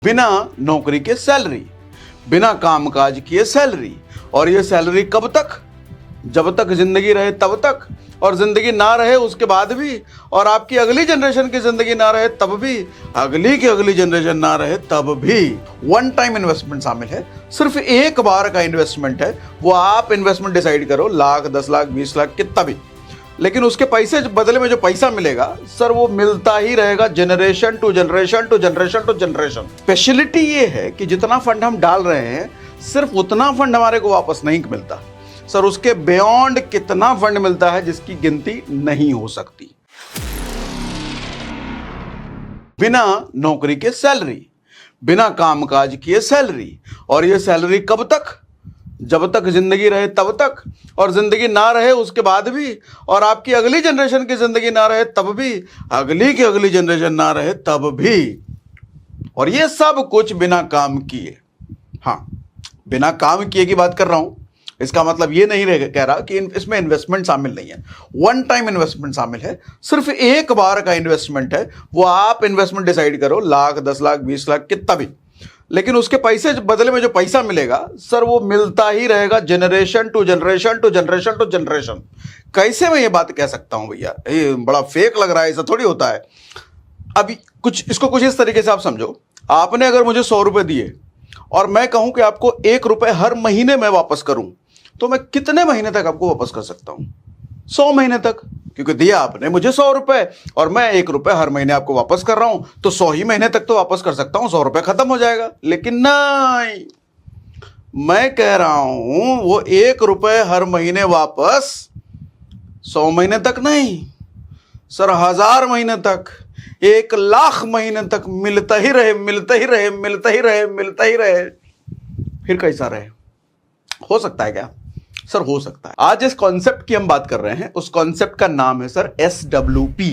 बिना नौकरी के सैलरी, बिना कामकाज किए सैलरी। और ये सैलरी कब तक? जब तक जिंदगी रहे तब तक, और जिंदगी ना रहे उसके बाद भी, और आपकी अगली जनरेशन की जिंदगी ना रहे तब भी, अगली की अगली जनरेशन ना रहे तब भी। वन टाइम इन्वेस्टमेंट शामिल है, सिर्फ एक बार का इन्वेस्टमेंट है। वो आप इन्वेस्टमेंट डिसाइड करो, लाख, 10 लाख, 20 लाख, कितना भी, लेकिन उसके पैसे बदले में जो पैसा मिलेगा सर वो मिलता ही रहेगा generation to generation to generation to generation. Speciality ये है कि जितना फंड हम डाल रहे हैं सिर्फ उतना फंड हमारे को वापस नहीं मिलता सर, उसके बियॉन्ड कितना फंड मिलता है जिसकी गिनती नहीं हो सकती। बिना नौकरी के सैलरी, बिना कामकाज किए सैलरी। और ये सैलरी कब तक? जब तक जिंदगी रहे तब तक, और जिंदगी ना रहे उसके बाद भी, और आपकी अगली जनरेशन की जिंदगी ना रहे तब भी, अगली की अगली जनरेशन ना रहे तब भी। और ये सब कुछ बिना काम किए। हाँ, बिना काम किए की बात कर रहा हूं, इसका मतलब ये नहीं कह रहा कि इसमें इन्वेस्टमेंट शामिल नहीं है। वन टाइम इन्वेस्टमेंट शामिल है, सिर्फ एक बार का इन्वेस्टमेंट है। वो आप इन्वेस्टमेंट डिसाइड करो, लाख, 10 लाख, 20 लाख, कितना भी, लेकिन उसके पैसे बदले में जो पैसा मिलेगा सर वो मिलता ही रहेगा generation to generation to generation to generation. कैसे मैं ये बात कह सकता हूं भैया? ये बड़ा फेक लग रहा है, ऐसा थोड़ी होता है। अभी इसको कुछ इस तरीके से आप समझो, आपने अगर मुझे 100 रुपए दिए और मैं कहूं कि आपको 1 रुपए हर महीने में वापस करूं, तो मैं कितने महीने तक आपको वापस कर सकता हूं? 100 महीने तक, क्योंकि दिया आपने मुझे 100 रुपए और मैं 1 रुपए हर महीने आपको वापस कर रहा हूं, तो 100 ही महीने तक तो वापस कर सकता हूं, 100 रुपए खत्म हो जाएगा। लेकिन नहीं, मैं कह रहा हूं वो 1 रुपए हर महीने वापस 100 महीने तक नहीं सर, 1000 महीने तक, 1 लाख महीने तक मिलता ही रहे, मिलता ही रहे, मिलता ही रहे, मिलता ही रहे। फिर कैसा रहे? हो सकता है क्या सर? हो सकता है। आज जिस कॉन्सेप्ट की हम बात कर रहे हैं उस कॉन्सेप्ट का नाम है sir SWP,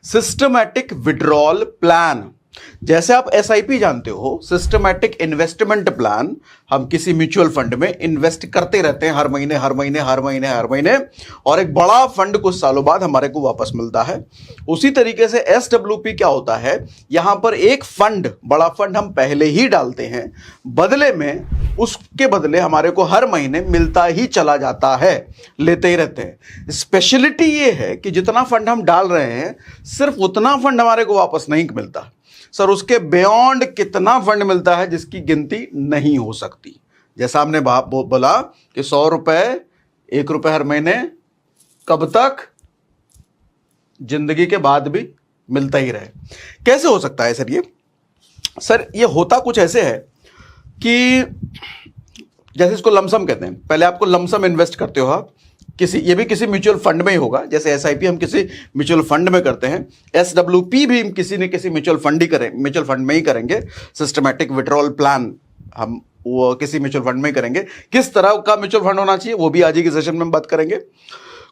systematic withdrawal plan. जैसे आप SIP जानते हो, सिस्टमैटिक इन्वेस्टमेंट प्लान, हम किसी म्यूचुअल फंड में इन्वेस्ट करते रहते हैं हर महीने हर महीने हर महीने हर महीने, और एक बड़ा फंड कुछ सालों बाद हमारे को वापस मिलता है। उसी तरीके से SWP क्या होता है, यहां पर एक फंड, बड़ा फंड हम पहले ही डालते हैं, बदले में उसके बदले हमारे को हर महीने मिलता ही चला जाता है, लेते ही रहते हैं। स्पेशलिटी ये है कि जितना फंड हम डाल रहे हैं सिर्फ उतना फंड हमारे को वापस नहीं मिलता सर, उसके बियॉन्ड कितना फंड मिलता है जिसकी गिनती नहीं हो सकती। जैसा हमने बोला कि 100 रुपए, 1 रुपए हर महीने, कब तक? जिंदगी के बाद भी मिलता ही रहे। कैसे हो सकता है सर ये? सर ये होता कुछ ऐसे है कि जैसे इसको लमसम कहते हैं। पहले आपको लमसम इन्वेस्ट करते हो आप किसी, ये भी किसी म्यूचुअल फंड में ही होगा, जैसे SIP हम किसी म्यूचुअल फंड में करते हैं, SWP भी हम किसी न किसी म्यूचुअल फंड में ही करेंगे। सिस्टमैटिक विड्रॉल प्लान हम वो किसी म्यूचुअल फंड में ही करेंगे। किस तरह का म्यूचुअल फंड होना चाहिए वो भी आज ही के सेशन में हम बात करेंगे।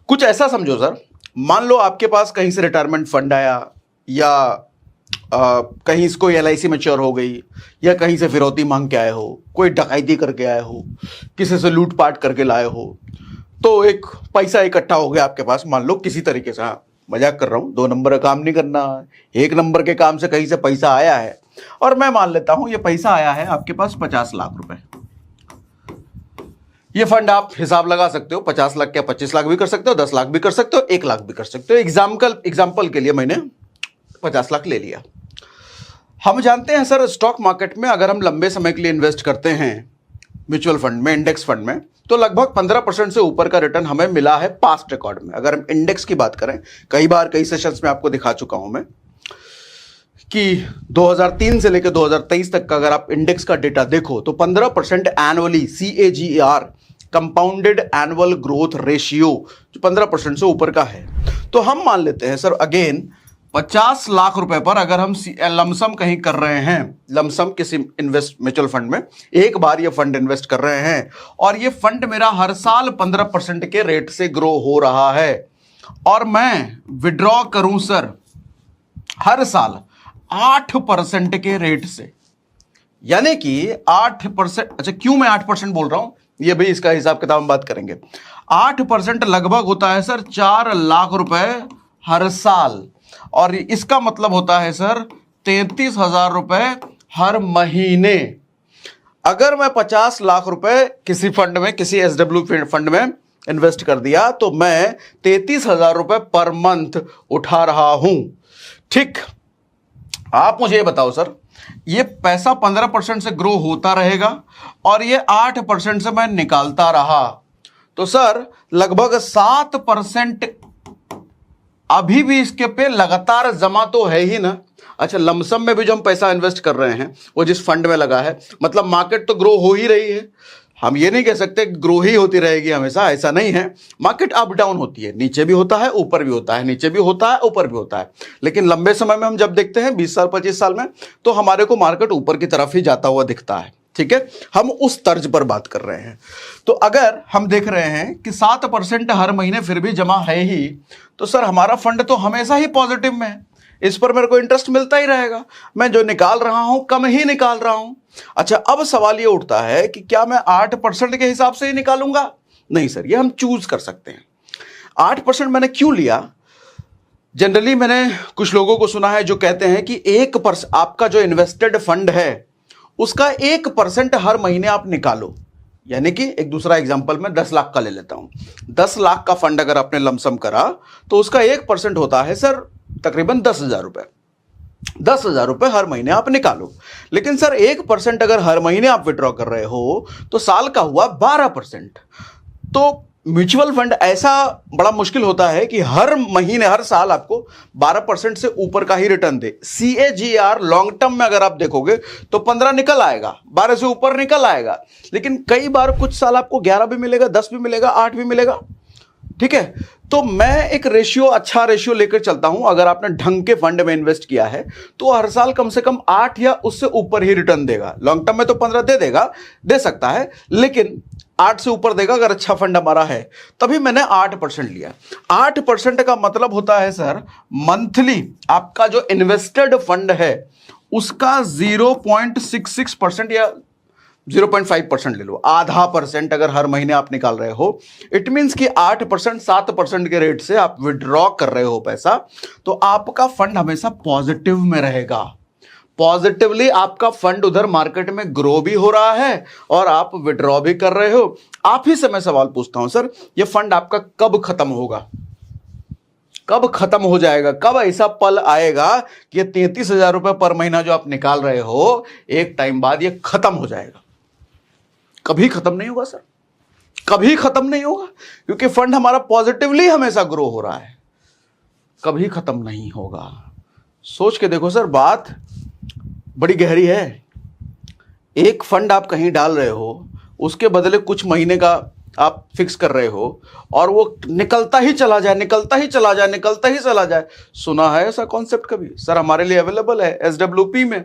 कुछ ऐसा समझो सर, मान लो आपके पास कहीं से रिटायरमेंट फंड आया, या कहीं इसको LIC मैच्योर हो गई, या कहीं से फिरौती मांग के आए हो, कोई डकैती करके आए हो, किसी से लूटपाट करके लाए हो, तो एक पैसा इकट्ठा हो गया आपके पास, मान लो किसी तरीके से। हाँ, मजाक कर रहा हूं, 2 नंबर का काम नहीं करना, 1 नंबर के काम से कहीं से पैसा आया है, और मैं मान लेता हूं ये पैसा आया है आपके पास 50 लाख रुपए। ये फंड आप हिसाब लगा सकते हो, 50 लाख क्या 25 लाख भी कर सकते हो, 10 लाख भी कर सकते हो, 1 लाख भी कर सकते हो। एग्जाम्पल के लिए मैंने 50 लाख ले लिया। हम जानते हैं सर, स्टॉक मार्केट में अगर हम लंबे समय के लिए इन्वेस्ट करते हैं म्यूचुअल फंड में, इंडेक्स फंड में, तो लगभग 15% से ऊपर का रिटर्न हमें मिला है पास्ट रिकॉर्ड में। अगर हम इंडेक्स की बात करें, कई बार कई सेशंस में आपको दिखा चुका हूं मैं कि 2003 से लेकर 2023 तक का अगर आप इंडेक्स का डेटा देखो तो 15% annually CAGR, compounded annual growth ratio, जो 15% से ऊपर का है। तो हम मान लेते हैं सर, अगेन 50 लाख रुपए पर अगर हम लमसम कहीं कर रहे हैं, लमसम किसी म्यूचुअल फंड में एक बार ये फंड इन्वेस्ट कर रहे हैं, और ये फंड मेरा हर साल 15% के रेट से ग्रो हो रहा है, और मैं विड्रॉ करूं सर हर साल 8% के रेट से, यानी कि 8%। अच्छा, क्यों मैं 8% बोल रहा हूं, ये भी इसका हिसाब किताब हम बात करेंगे। 8% लगभग होता है सर 4 लाख रुपए हर साल, और इसका मतलब होता है सर 33,000 रुपए हर महीने। अगर मैं 50 लाख रुपए किसी फंड में, किसी SW फंड में इन्वेस्ट कर दिया तो मैं 33,000 रुपए पर मंथ उठा रहा हूं। ठीक, आप मुझे ये बताओ सर, ये पैसा 15% से ग्रो होता रहेगा और ये 8% से मैं निकालता रहा, तो सर लगभग 7% अभी भी इसके पे लगातार जमा तो है ही ना। अच्छा, लमसम में भी जो हम पैसा इन्वेस्ट कर रहे हैं वो जिस फंड में लगा है, मतलब मार्केट तो ग्रो हो ही रही है। हम ये नहीं कह सकते ग्रो ही होती रहेगी हमेशा, ऐसा नहीं है। मार्केट अप डाउन होती है, नीचे भी होता है ऊपर भी होता है, नीचे भी होता है ऊपर भी होता है। लेकिन लंबे समय में हम जब देखते हैं 20 साल 25 साल में, तो हमारे को मार्केट ऊपर की तरफ ही जाता हुआ दिखता है। ठीक है, हम उस तर्ज पर बात कर रहे हैं। तो अगर हम देख रहे हैं कि 7% हर महीने फिर भी जमा है ही, तो सर हमारा फंड तो हमेशा ही पॉजिटिव में है, इस पर मेरे को इंटरेस्ट मिलता ही रहेगा। मैं जो निकाल रहा हूं कम ही निकाल रहा हूं। अच्छा, अब सवाल ये उठता है कि क्या मैं 8% के हिसाब से ही निकालूंगा? नहीं सर, ये हम चूज कर सकते हैं। 8% मैंने क्यों लिया? जनरली मैंने कुछ लोगों को सुना है जो कहते हैं कि 1% आपका जो इन्वेस्टेड फंड है उसका 1% हर महीने आप निकालो। यानी कि एक दूसरा एग्जांपल मैं 10 लाख का ले लेता हूं। 10 लाख का फंड अगर आपने लमसम करा तो उसका 1% होता है सर तकरीबन 10,000 रुपए। 10,000 रुपए हर महीने आप निकालो। लेकिन सर 1% अगर हर महीने आप विड्रॉ कर रहे हो तो साल का हुआ 12%। तो म्यूचुअल फंड ऐसा बड़ा मुश्किल होता है कि हर महीने हर साल आपको 12% से ऊपर का ही रिटर्न दे। CAGR लॉन्ग टर्म में अगर आप देखोगे तो 15 निकल आएगा, 12 से ऊपर निकल आएगा। लेकिन कई बार कुछ साल आपको 11 भी मिलेगा, 10 भी मिलेगा, 8 भी मिलेगा। ठीक है, तो मैं एक अच्छा रेशियो लेकर चलता हूं। अगर आपने ढंग के फंड में इन्वेस्ट किया है तो हर साल कम से कम 8 या उससे ऊपर ही रिटर्न देगा। लॉन्ग टर्म में तो 15 दे देगा, दे सकता है, लेकिन 8 से ऊपर देगा अगर अच्छा फंड हमारा है। तभी मैंने 8% लिया। 8% का मतलब होता है सर मंथली आपका जो इन्वेस्टेड फंड है उसका 0.66% या 0.5% ले लो, आधा % अगर हर महीने आप निकाल रहे हो, इट मींस कि 8% 7% के रेट से आप विड्रॉ कर रहे हो पैसा, तो आपका फंड हमेशा पॉजिटिव में रहेगा। पॉजिटिवली आपका फंड उधर मार्केट में ग्रो भी हो रहा है और आप विड्रॉ भी कर रहे हो। आप ही से मैं सवाल पूछता हूं सर, ये फंड आपका कब खत्म होगा? कब खत्म हो जाएगा? कब ऐसा पल आएगा कि 33,000 रुपए पर महीना जो आप निकाल रहे हो एक टाइम बाद ये खत्म हो जाएगा? कभी खत्म नहीं होगा सर, कभी खत्म नहीं होगा, क्योंकि फंड हमारा पॉजिटिवली हमेशा ग्रो हो रहा है। कभी खत्म नहीं होगा। सोच के देखो सर, बात बड़ी गहरी है। एक फंड आप कहीं डाल रहे हो, उसके बदले कुछ महीने का आप फिक्स कर रहे हो और वो निकलता ही चला जाए, निकलता ही चला जाए, निकलता ही चला जाए। सुना है ऐसा कॉन्सेप्ट कभी? सर हमारे लिए अवेलेबल है SWP में।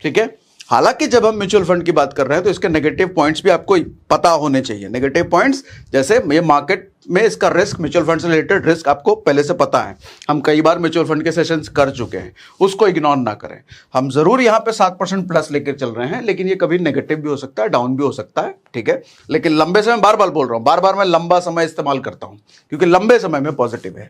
ठीक है, हालांकि जब हम म्यूचुअल फंड की बात कर रहे हैं तो इसके नेगेटिव पॉइंट्स भी आपको पता होने चाहिए। नेगेटिव पॉइंट्स जैसे ये मार्केट में इसका रिस्क, म्यूचुअल फंड से रिलेटेड रिस्क आपको पहले से पता है। हम कई बार म्यूचुअल फंड के सेशंस कर चुके हैं, उसको इग्नोर ना करें। हम जरूर यहाँ पे 7% प्लस लेकर चल रहे हैं, लेकिन ये कभी नेगेटिव भी हो सकता है, डाउन भी हो सकता है। ठीक है, लेकिन लंबे समय, बार बार बोल रहा हूँ, बार बार मैं लंबा समय इस्तेमाल करता हूँ क्योंकि लंबे समय में पॉजिटिव है।